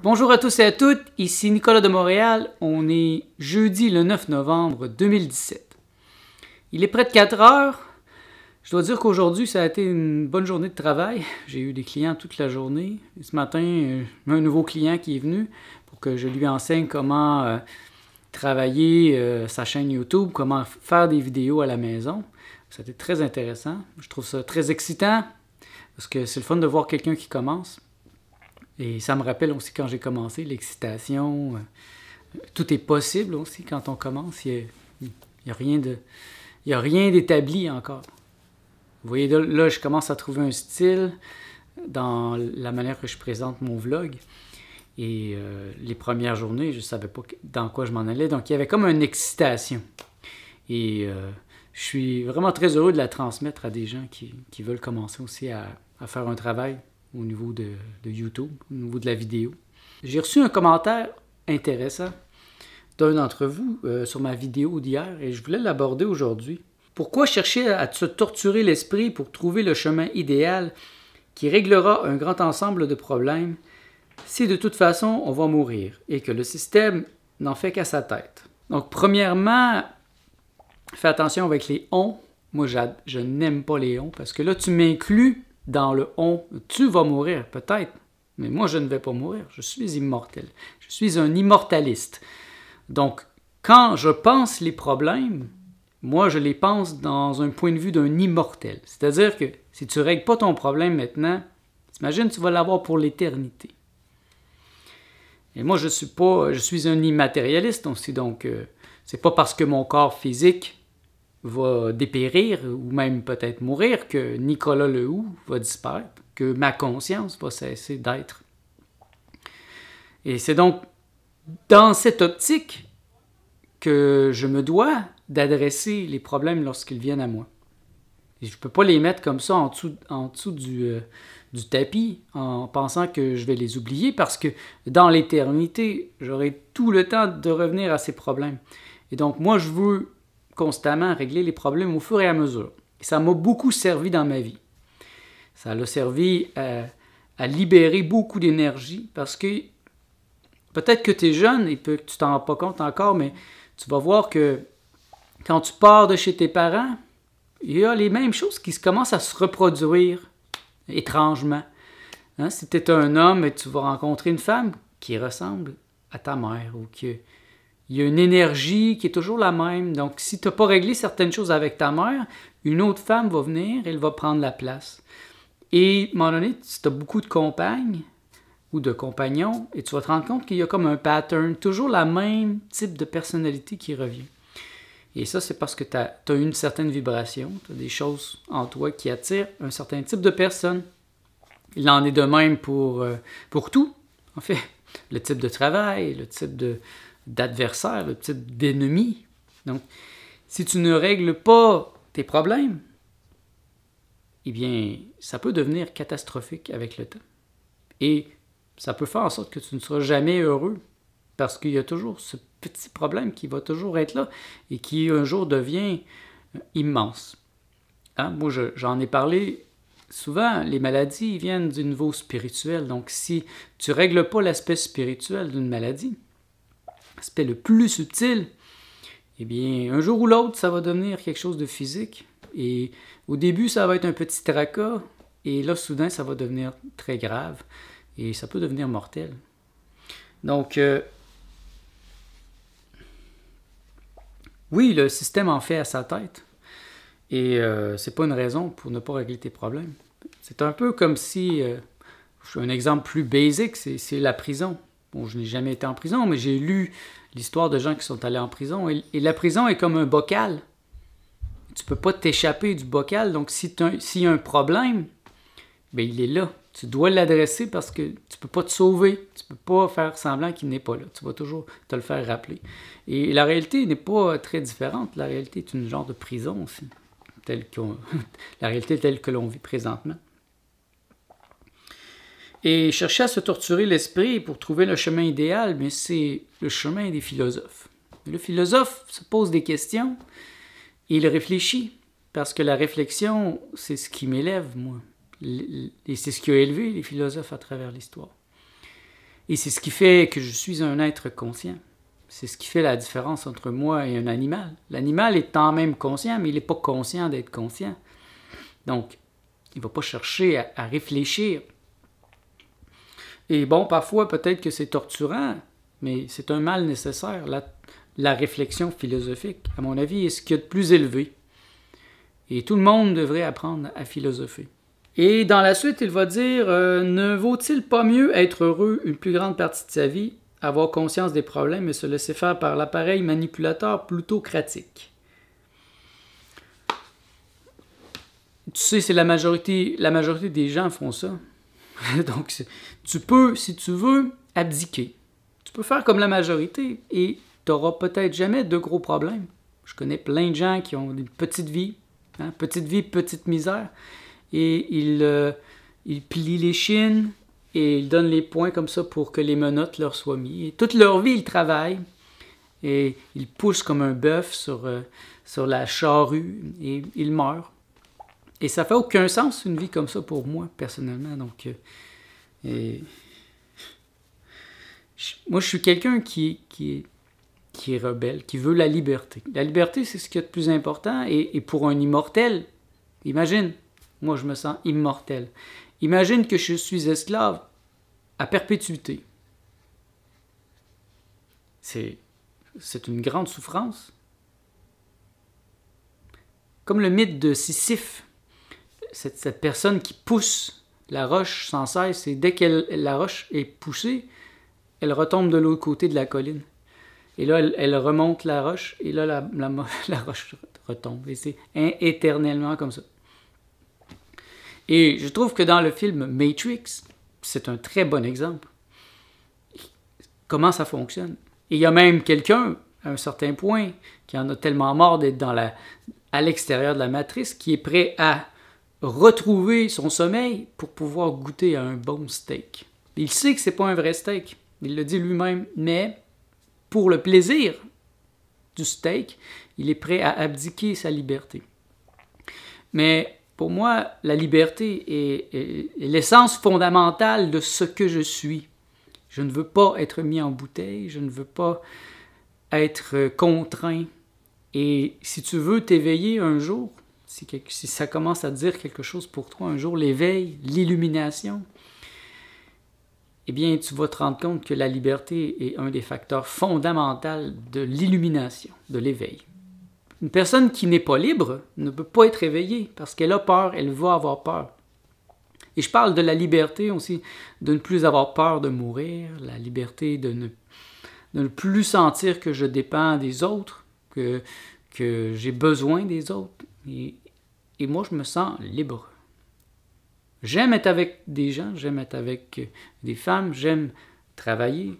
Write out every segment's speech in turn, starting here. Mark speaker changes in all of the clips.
Speaker 1: Bonjour à tous et à toutes, ici Nicolas de Montréal. On est jeudi le 9 novembre 2017. Il est près de 4 heures. Je dois dire qu'aujourd'hui, ça a été une bonne journée de travail. J'ai eu des clients toute la journée. Et ce matin, un nouveau client qui est venu pour que je lui enseigne comment travailler sa chaîne YouTube, comment faire des vidéos à la maison. Ça a été très intéressant. Je trouve ça très excitant parce que c'est le fun de voir quelqu'un qui commence. Et ça me rappelle aussi quand j'ai commencé, l'excitation. Tout est possible aussi quand on commence. Il n'y a rien d'établi encore. Vous voyez, là, je commence à trouver un style dans la manière que je présente mon vlog. Et les premières journées, je ne savais pas dans quoi je m'en allais. Donc, il y avait comme une excitation. Et je suis vraiment très heureux de la transmettre à des gens qui veulent commencer aussi à faire un travail au niveau de YouTube, au niveau de la vidéo. J'ai reçu un commentaire intéressant d'un d'entre vous sur ma vidéo d'hier et je voulais l'aborder aujourd'hui. Pourquoi chercher à se torturer l'esprit pour trouver le chemin idéal qui réglera un grand ensemble de problèmes si de toute façon on va mourir et que le système n'en fait qu'à sa tête? Donc premièrement, fais attention avec les « on ». Moi, je n'aime pas les « on » parce que là, tu m'inclus dans le « on ». Tu vas mourir, peut-être, mais moi, je ne vais pas mourir. Je suis immortel. Je suis un immortaliste. Donc, quand je pense les problèmes, moi, je les pense dans un point de vue d'un immortel. C'est-à-dire que si tu ne règles pas ton problème maintenant, t'imagines, tu vas l'avoir pour l'éternité. Et moi, je suis un immatérialiste aussi, donc c'est pas parce que mon corps physique va dépérir ou même peut-être mourir que Nicolas Lehoux va disparaître, que ma conscience va cesser d'être. Et c'est donc dans cette optique que je me dois d'adresser les problèmes lorsqu'ils viennent à moi. Et je ne peux pas les mettre comme ça en dessous du tapis en pensant que je vais les oublier parce que dans l'éternité, j'aurai tout le temps de revenir à ces problèmes. Et donc moi, je veux constamment régler les problèmes au fur et à mesure. Et ça m'a beaucoup servi dans ma vie. Ça l'a servi à libérer beaucoup d'énergie parce que peut-être que tu es jeune et que tu t'en rends pas compte encore, mais tu vas voir que quand tu pars de chez tes parents, il y a les mêmes choses qui commencent à se reproduire étrangement. Hein? Si tu es un homme et tu vas rencontrer une femme qui ressemble à ta mère ou qui il y a une énergie qui est toujours la même. Donc, si tu n'as pas réglé certaines choses avec ta mère, une autre femme va venir, elle va prendre la place. Et à un moment donné, si tu as beaucoup de compagnes ou de compagnons, et tu vas te rendre compte qu'il y a comme un pattern, toujours la même type de personnalité qui revient. Et ça, c'est parce que tu as une certaine vibration, tu as des choses en toi qui attirent un certain type de personne. Il en est de même pour tout, en fait. Le type de travail, le type d'adversaire, le type d'ennemi. Donc, si tu ne règles pas tes problèmes, eh bien, ça peut devenir catastrophique avec le temps. Et ça peut faire en sorte que tu ne seras jamais heureux parce qu'il y a toujours ce petit problème qui va toujours être là et qui un jour devient immense. Hein? Moi, j'en ai parlé souvent, les maladies viennent du niveau spirituel. Donc, si tu ne règles pas l'aspect spirituel d'une maladie, l'aspect le plus subtil, eh bien, un jour ou l'autre, ça va devenir quelque chose de physique. Et au début, ça va être un petit tracas. Et là, soudain, ça va devenir très grave. Et ça peut devenir mortel. Donc, oui, le système en fait à sa tête. Et c'est pas une raison pour ne pas régler tes problèmes. C'est un peu comme si, un exemple plus basique, c'est la prison. Bon, je n'ai jamais été en prison, mais j'ai lu l'histoire de gens qui sont allés en prison. Et la prison est comme un bocal. Tu ne peux pas t'échapper du bocal. Donc, s'il y a un problème, bien, il est là. Tu dois l'adresser parce que tu ne peux pas te sauver. Tu ne peux pas faire semblant qu'il n'est pas là. Tu vas toujours te le faire rappeler. Et la réalité n'est pas très différente. La réalité est une genre de prison aussi. La réalité telle que l'on vit présentement. Et chercher à se torturer l'esprit pour trouver le chemin idéal, mais c'est le chemin des philosophes. Le philosophe se pose des questions et il réfléchit, parce que la réflexion, c'est ce qui m'élève, moi. Et c'est ce qui a élevé les philosophes à travers l'histoire. Et c'est ce qui fait que je suis un être conscient. C'est ce qui fait la différence entre moi et un animal. L'animal est quand même conscient, mais il n'est pas conscient d'être conscient. Donc, il ne va pas chercher à réfléchir. Et bon, parfois, peut-être que c'est torturant, mais c'est un mal nécessaire. La réflexion philosophique, à mon avis, est ce qu'il y a de plus élevé. Et tout le monde devrait apprendre à philosopher. Et dans la suite, il va dire ne vaut-il pas mieux être heureux une plus grande partie de sa vie, avoir conscience des problèmes et se laisser faire par l'appareil manipulateur plutocratique? Tu sais, c'est la majorité des gens font ça. Donc, tu peux, si tu veux, abdiquer. Tu peux faire comme la majorité et tu n'auras peut-être jamais de gros problèmes. Je connais plein de gens qui ont une petite vie, petite vie, petite misère, et ils plient les chines et ils donnent les points comme ça pour que les menottes leur soient mis. Et toute leur vie, ils travaillent et ils poussent comme un bœuf sur la charrue et ils meurent. Et ça fait aucun sens, une vie comme ça, pour moi, personnellement. Donc, moi, je suis quelqu'un qui est rebelle, qui veut la liberté. La liberté, c'est ce qu'il y a de plus important. Et pour un immortel, imagine, moi, je me sens immortel. Imagine que je suis esclave à perpétuité. C'est une grande souffrance. Comme le mythe de Sisyphe. Cette personne qui pousse la roche sans cesse, et dès que la roche est poussée, elle retombe de l'autre côté de la colline. Et là, elle remonte la roche, et là, la roche retombe. Et c'est éternellement comme ça. Et je trouve que dans le film Matrix, c'est un très bon exemple. Comment ça fonctionne. Et il y a même quelqu'un, à un certain point, qui en a tellement marre d'être à l'extérieur de la matrice, qui est prêt à retrouver son sommeil pour pouvoir goûter à un bon steak. Il sait que c'est pas un vrai steak, il le dit lui-même, mais pour le plaisir du steak, il est prêt à abdiquer sa liberté. Mais pour moi, la liberté est l'essence fondamentale de ce que je suis. Je ne veux pas être mis en bouteille, je ne veux pas être contraint. Et si tu veux t'éveiller un jour, si ça commence à dire quelque chose pour toi un jour, l'éveil, l'illumination, eh bien, tu vas te rendre compte que la liberté est un des facteurs fondamentaux de l'illumination, de l'éveil. Une personne qui n'est pas libre ne peut pas être éveillée parce qu'elle a peur, elle va avoir peur. Et je parle de la liberté aussi, de ne plus avoir peur de mourir, la liberté de ne plus sentir que je dépends des autres, que j'ai besoin des autres. Et moi, je me sens libre. J'aime être avec des gens, j'aime être avec des femmes, j'aime travailler,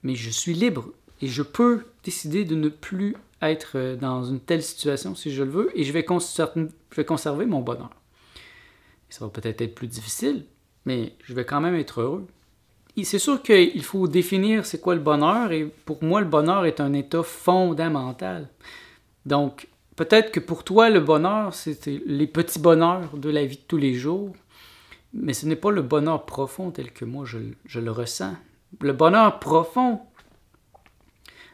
Speaker 1: mais je suis libre et je peux décider de ne plus être dans une telle situation si je le veux et je vais conserver mon bonheur. Et ça va peut-être être plus difficile, mais je vais quand même être heureux. Et c'est sûr qu'il faut définir c'est quoi le bonheur et pour moi, le bonheur est un état fondamental. Donc, peut-être que pour toi, le bonheur, c'est les petits bonheurs de la vie de tous les jours, mais ce n'est pas le bonheur profond tel que moi je le ressens. Le bonheur profond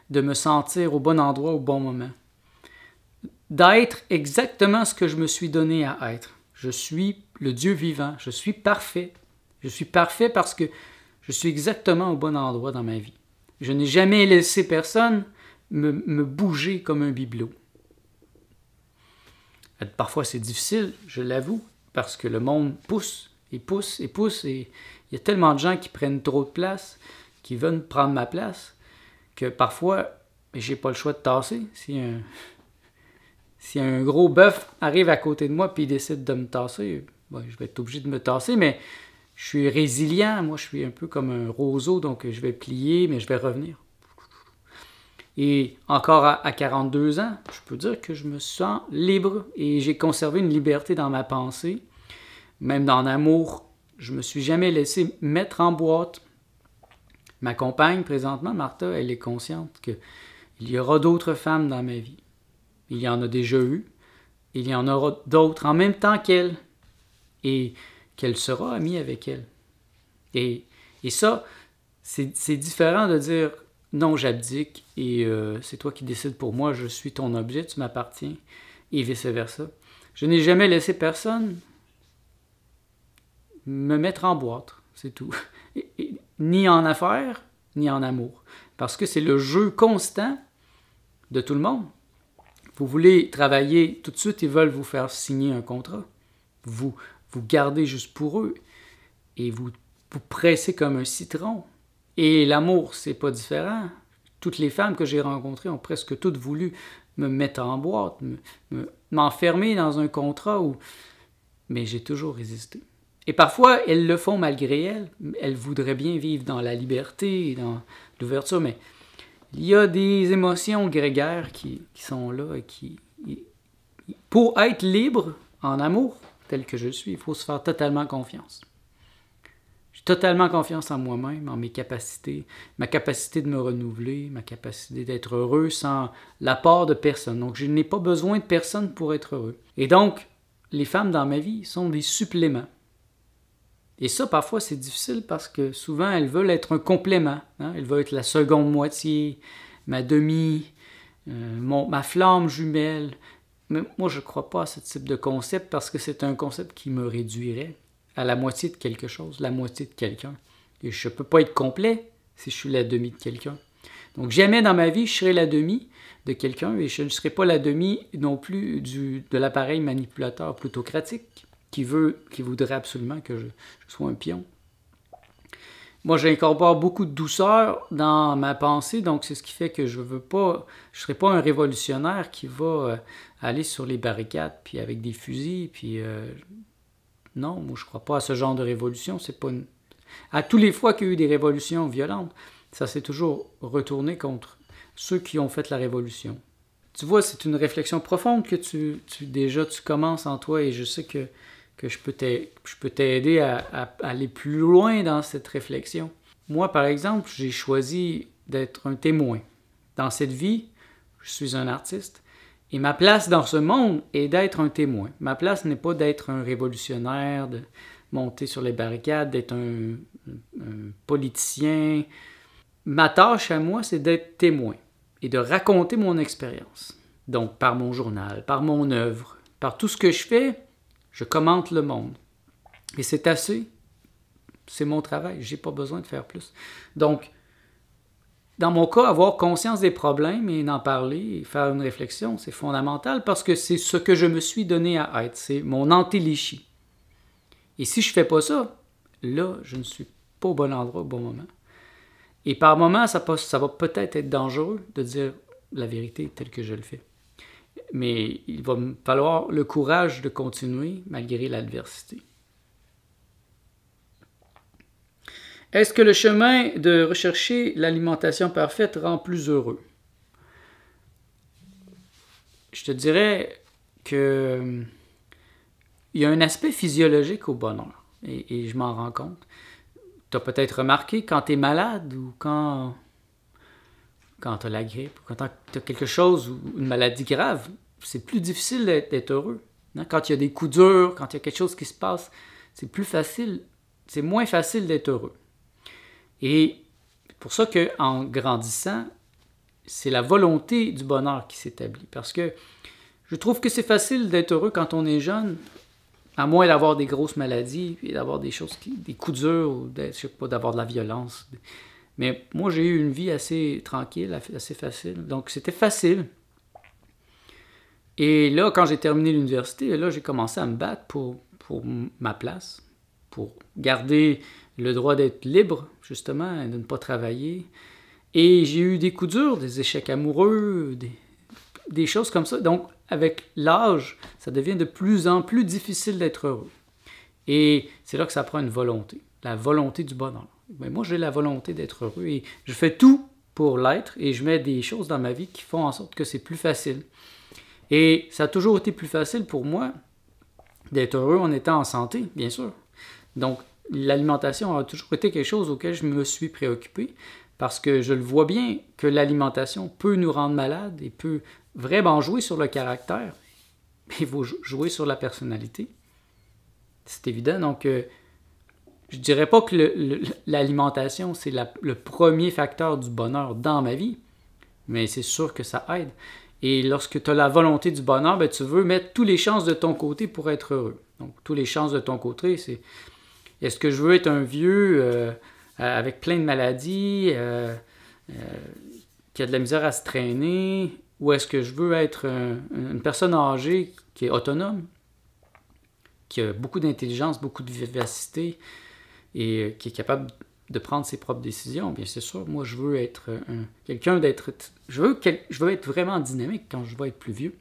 Speaker 1: de me sentir au bon endroit au bon moment. D'être exactement ce que je me suis donné à être. Je suis le Dieu vivant, je suis parfait. Je suis parfait parce que je suis exactement au bon endroit dans ma vie. Je n'ai jamais laissé personne me bouger comme un bibelot. Parfois c'est difficile, je l'avoue, parce que le monde pousse, et pousse, et pousse, et il y a tellement de gens qui prennent trop de place, qui veulent prendre ma place, que parfois, j'ai pas le choix de tasser. Si un gros bœuf arrive à côté de moi et il décide de me tasser, ben, je vais être obligé de me tasser, mais je suis résilient, moi je suis un peu comme un roseau, donc je vais plier, mais je vais revenir. Et encore à 42 ans, je peux dire que je me sens libre et j'ai conservé une liberté dans ma pensée. Même dans l'amour, je ne me suis jamais laissé mettre en boîte. Ma compagne, présentement, Martha, elle est consciente qu'il y aura d'autres femmes dans ma vie. Il y en a déjà eu, il y en aura d'autres en même temps qu'elle, et qu'elle sera amie avec elle. Et ça, c'est différent de dire non, j'abdique et c'est toi qui décides pour moi, je suis ton objet, tu m'appartiens, et vice-versa. Je n'ai jamais laissé personne me mettre en boîte, c'est tout. Ni en affaires, ni en amour. Parce que c'est le jeu constant de tout le monde. Vous voulez travailler tout de suite, ils veulent vous faire signer un contrat. Vous gardez juste pour eux et vous pressez comme un citron. Et l'amour, c'est pas différent. Toutes les femmes que j'ai rencontrées ont presque toutes voulu me mettre en boîte, m'enfermer dans un contrat mais j'ai toujours résisté. Et parfois, elles le font malgré elles. Elles voudraient bien vivre dans la liberté et dans l'ouverture, mais il y a des émotions grégaires qui sont là et pour être libre en amour, tel que je suis, il faut se faire totalement confiance. J'ai totalement confiance en moi-même, en mes capacités, ma capacité de me renouveler, ma capacité d'être heureux sans l'apport de personne. Donc, je n'ai pas besoin de personne pour être heureux. Et donc, les femmes dans ma vie sont des suppléments. Et ça, parfois, c'est difficile parce que souvent, elles veulent être un complément. Hein? Elles veulent être la seconde moitié, ma demi, ma flamme jumelle. Mais moi, je ne crois pas à ce type de concept parce que c'est un concept qui me réduirait à la moitié de quelque chose, la moitié de quelqu'un. Et je ne peux pas être complet si je suis la demi de quelqu'un. Donc, jamais dans ma vie, je serai la demi de quelqu'un et je ne serai pas la demi non plus de l'appareil manipulateur plutocratique qui voudrait absolument que je sois un pion. Moi, j'incorpore beaucoup de douceur dans ma pensée, donc c'est ce qui fait que je ne serai pas un révolutionnaire qui va aller sur les barricades, puis avec des fusils, puis non, moi je ne crois pas à ce genre de révolution. C'est pas À tous les fois qu'il y a eu des révolutions violentes, ça s'est toujours retourné contre ceux qui ont fait la révolution. Tu vois, c'est une réflexion profonde que tu commences en toi, et je sais que je peux t'aider à aller plus loin dans cette réflexion. Moi, par exemple, j'ai choisi d'être un témoin. Dans cette vie, je suis un artiste, et ma place dans ce monde est d'être un témoin. Ma place n'est pas d'être un révolutionnaire, de monter sur les barricades, d'être un politicien. Ma tâche à moi, c'est d'être témoin et de raconter mon expérience. Donc, par mon journal, par mon œuvre, par tout ce que je fais, je commente le monde. Et c'est assez. C'est mon travail. Je n'ai pas besoin de faire plus. Donc, dans mon cas, avoir conscience des problèmes et en parler et faire une réflexion, c'est fondamental parce que c'est ce que je me suis donné à être. C'est mon antéléchie. Et si je ne fais pas ça, là, je ne suis pas au bon endroit au bon moment. Et par moments, ça va peut-être être dangereux de dire la vérité telle que je le fais. Mais il va me falloir le courage de continuer malgré l'adversité. Est-ce que le chemin de rechercher l'alimentation parfaite rend plus heureux? Je te dirais que il y a un aspect physiologique au bonheur, et je m'en rends compte. Tu as peut-être remarqué quand tu es malade ou quand tu as la grippe, ou quand tu as quelque chose, ou une maladie grave, c'est plus difficile d'être heureux. Quand il y a des coups durs, quand il y a quelque chose qui se passe, c'est plus facile, c'est moins facile d'être heureux. Et c'est pour ça qu'en grandissant, c'est la volonté du bonheur qui s'établit. Parce que je trouve que c'est facile d'être heureux quand on est jeune, à moins d'avoir des grosses maladies, et d'avoir des choses, des coups durs, ou d'avoir de la violence. Mais moi, j'ai eu une vie assez tranquille, assez facile. Donc, c'était facile. Et là, quand j'ai terminé l'université, là, j'ai commencé à me battre pour ma place, pour garder le droit d'être libre, justement, et de ne pas travailler. Et j'ai eu des coups durs, des échecs amoureux, des choses comme ça. Donc, avec l'âge, ça devient de plus en plus difficile d'être heureux. Et c'est là que ça prend une volonté, la volonté du bonheur. Mais moi, j'ai la volonté d'être heureux et je fais tout pour l'être et je mets des choses dans ma vie qui font en sorte que c'est plus facile. Et ça a toujours été plus facile pour moi d'être heureux en étant en santé, bien sûr. Donc, l'alimentation a toujours été quelque chose auquel je me suis préoccupé parce que je le vois bien que l'alimentation peut nous rendre malades et peut vraiment jouer sur le caractère. Il faut jouer sur la personnalité. C'est évident. Donc, Je dirais pas que l'alimentation, c'est le premier facteur du bonheur dans ma vie, mais c'est sûr que ça aide. Et lorsque tu as la volonté du bonheur, ben, tu veux mettre toutes les chances de ton côté pour être heureux. Donc, toutes les chances de ton côté, c'est est-ce que je veux être un vieux avec plein de maladies, qui a de la misère à se traîner, ou est-ce que je veux être une personne âgée qui est autonome, qui a beaucoup d'intelligence, beaucoup de vivacité, et qui est capable de prendre ses propres décisions? Bien, c'est sûr, moi, je veux être quelqu'un d'être... Je veux être vraiment dynamique quand je vais être plus vieux.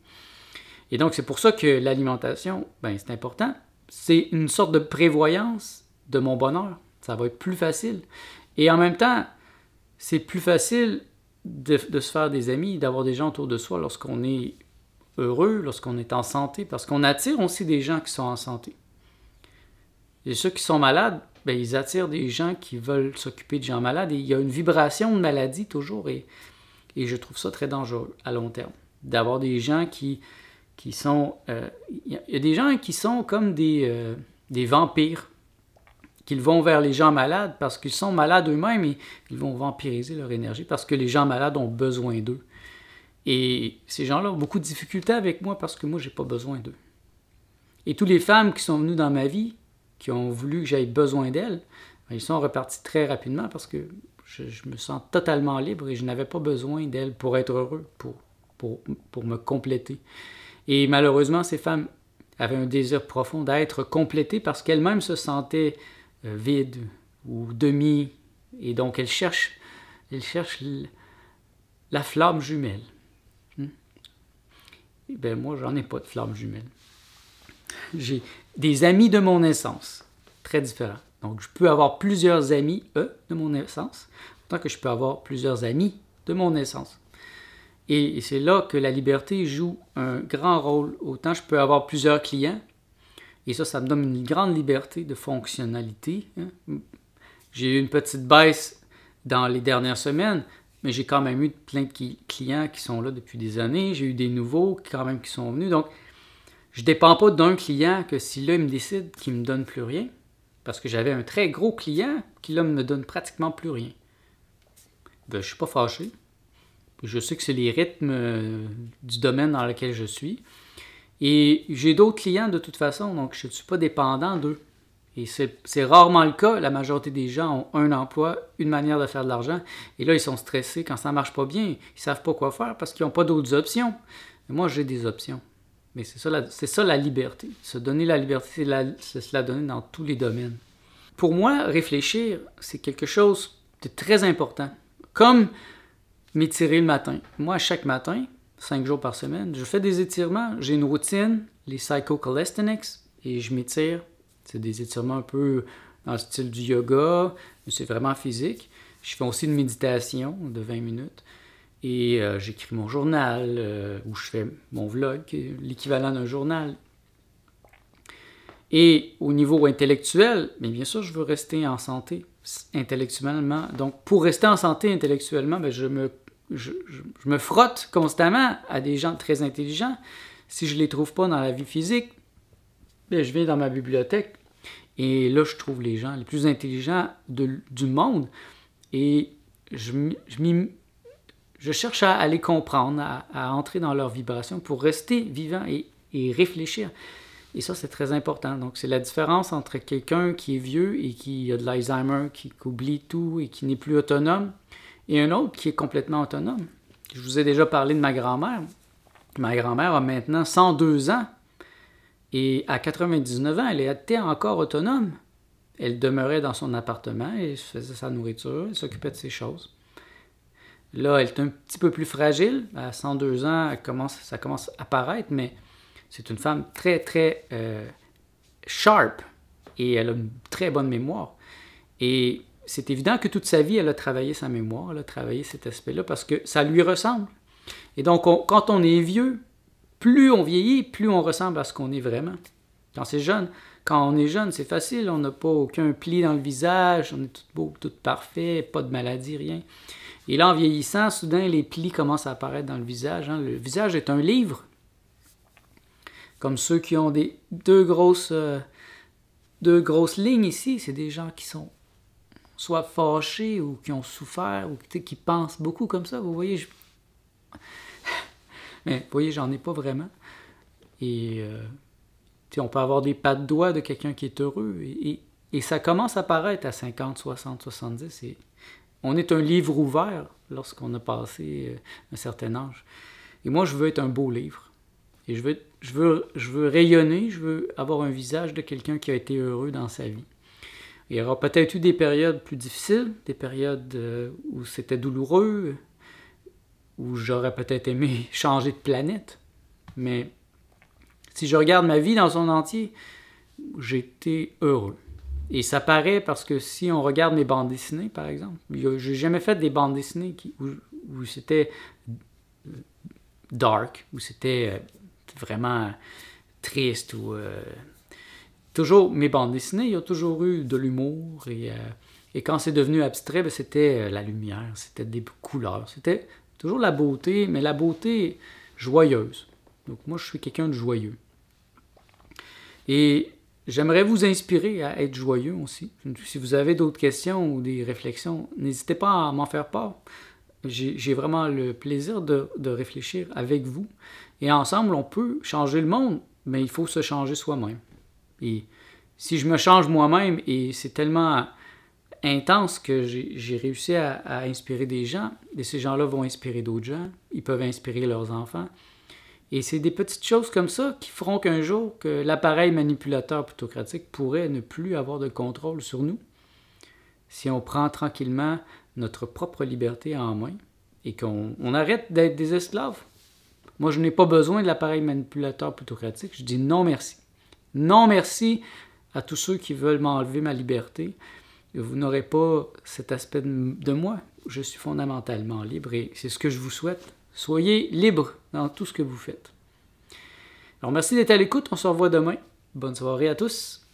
Speaker 1: Et donc, c'est pour ça que l'alimentation, ben, c'est important. C'est une sorte de prévoyance de mon bonheur. Ça va être plus facile. Et en même temps, c'est plus facile de se faire des amis, d'avoir des gens autour de soi lorsqu'on est heureux, lorsqu'on est en santé, parce qu'on attire aussi des gens qui sont en santé. Et ceux qui sont malades, ben, ils attirent des gens qui veulent s'occuper de gens malades. Et il y a une vibration de maladie toujours. Et je trouve ça très dangereux à long terme. D'avoir des gens qui sont... Il y a des gens qui sont comme des vampires, qu'ils vont vers les gens malades parce qu'ils sont malades eux-mêmes et ils vont vampiriser leur énergie parce que les gens malades ont besoin d'eux. Et ces gens-là ont beaucoup de difficultés avec moi parce que moi, j'ai pas besoin d'eux. Et toutes les femmes qui sont venues dans ma vie, qui ont voulu que j'aie besoin d'elles, ils sont repartis très rapidement parce que je me sens totalement libre et je n'avais pas besoin d'elles pour être heureux, pour me compléter. Et malheureusement, ces femmes avaient un désir profond d'être complétées parce qu'elles-mêmes se sentaient vides ou demi. Et donc, elles cherchent la flamme jumelle. Eh bien, moi, j'en ai pas de flamme jumelle. J'ai des amis de mon naissance, très différents. Donc, je peux avoir plusieurs amis, de mon naissance, tant que je peux avoir plusieurs amis de mon naissance. Et c'est là que la liberté joue un grand rôle. Autant je peux avoir plusieurs clients, et ça me donne une grande liberté de fonctionnalité. J'ai eu une petite baisse dans les dernières semaines, mais j'ai quand même eu plein de clients qui sont là depuis des années. J'ai eu des nouveaux quand même qui sont venus. Donc, je ne dépends pas d'un client que si là, il me décide qu'il ne me donne plus rien, parce que j'avais un très gros client qui là, me donne pratiquement plus rien. Ben, je ne suis pas fâché. Je sais que c'est les rythmes du domaine dans lequel je suis. Et j'ai d'autres clients de toute façon, donc je ne suis pas dépendant d'eux. Et c'est rarement le cas. La majorité des gens ont un emploi, une manière de faire de l'argent. Et là, ils sont stressés quand ça ne marche pas bien. Ils ne savent pas quoi faire parce qu'ils n'ont pas d'autres options. Mais moi, j'ai des options. Mais c'est ça la liberté. Se donner la liberté, c'est se la donner dans tous les domaines. Pour moi, réfléchir, c'est quelque chose de très important. Comme m'étirer le matin. Moi, chaque matin, 5 jours par semaine, je fais des étirements. J'ai une routine, les Psycho-Calisthenics, et je m'étire. C'est des étirements un peu dans le style du yoga, mais c'est vraiment physique. Je fais aussi une méditation de 20 minutes. Et j'écris mon journal, ou je fais mon vlog, l'équivalent d'un journal. Et au niveau intellectuel, bien sûr, je veux rester en santé intellectuellement. Donc, pour rester en santé intellectuellement, je me frotte constamment à des gens très intelligents. Si je ne les trouve pas dans la vie physique, je vais dans ma bibliothèque. Et là, je trouve les gens les plus intelligents du monde. Et je cherche à les comprendre, à entrer dans leur vibration pour rester vivant et réfléchir. Et ça, c'est très important. Donc, c'est la différence entre quelqu'un qui est vieux et qui a de l'Alzheimer, qui oublie tout et qui n'est plus autonome, et un autre qui est complètement autonome. Je vous ai déjà parlé de ma grand-mère. Ma grand-mère a maintenant 102 ans. Et à 99 ans, elle était encore autonome. Elle demeurait dans son appartement, elle faisait sa nourriture, elle s'occupait de ses choses. Là, elle est un petit peu plus fragile. À 102 ans, ça commence à paraître, mais c'est une femme très, très sharp et elle a une très bonne mémoire. Et c'est évident que toute sa vie, elle a travaillé sa mémoire, elle a travaillé cet aspect-là parce que ça lui ressemble. Et donc, quand on est vieux, plus on vieillit, plus on ressemble à ce qu'on est vraiment. Quand on est jeune, c'est facile, on n'a pas aucun pli dans le visage, on est tout beau, tout parfait, pas de maladie, rien. Et là, en vieillissant, soudain, les plis commencent à apparaître dans le visage. Le visage est un livre. Comme ceux qui ont deux grosses deux grosses lignes ici, c'est des gens qui sont soit fâchés ou qui ont souffert ou qui pensent beaucoup comme ça. Vous voyez, mais vous voyez, j'en ai pas vraiment. Et on peut avoir des pas de doigts de quelqu'un qui est heureux. Et ça commence à paraître à 50, 60, 70. Et on est un livre ouvert lorsqu'on a passé un certain âge. Et moi, je veux être un beau livre. Et je veux rayonner, je veux avoir un visage de quelqu'un qui a été heureux dans sa vie. Il y aura peut-être eu des périodes plus difficiles, des périodes où c'était douloureux, où j'aurais peut-être aimé changer de planète. Mais si je regarde ma vie dans son entier, j'ai été heureux. Et ça paraît parce que si on regarde mes bandes dessinées, par exemple, j'ai jamais fait des bandes dessinées où c'était dark, où c'était vraiment triste. Toujours, mes bandes dessinées, il y a toujours eu de l'humour. Et quand c'est devenu abstrait, ben, c'était la lumière, c'était des couleurs. C'était toujours la beauté, mais la beauté joyeuse. Donc moi, je suis quelqu'un de joyeux. Et j'aimerais vous inspirer à être joyeux aussi. Si vous avez d'autres questions ou des réflexions, n'hésitez pas à m'en faire part. J'ai vraiment le plaisir de réfléchir avec vous. Et ensemble, on peut changer le monde, mais il faut se changer soi-même. Et si je me change moi-même, et c'est tellement intense que j'ai réussi à inspirer des gens, et ces gens-là vont inspirer d'autres gens, ils peuvent inspirer leurs enfants. Et c'est des petites choses comme ça qui feront qu'un jour, que l'appareil manipulateur plutocratique pourrait ne plus avoir de contrôle sur nous si on prend tranquillement notre propre liberté en main et qu'on arrête d'être des esclaves. Moi, je n'ai pas besoin de l'appareil manipulateur plutocratique. Je dis non merci. Non merci à tous ceux qui veulent m'enlever ma liberté. Vous n'aurez pas cet aspect de moi. Je suis fondamentalement libre et c'est ce que je vous souhaite. Soyez libre dans tout ce que vous faites. Alors, merci d'être à l'écoute. On se revoit demain. Bonne soirée à tous.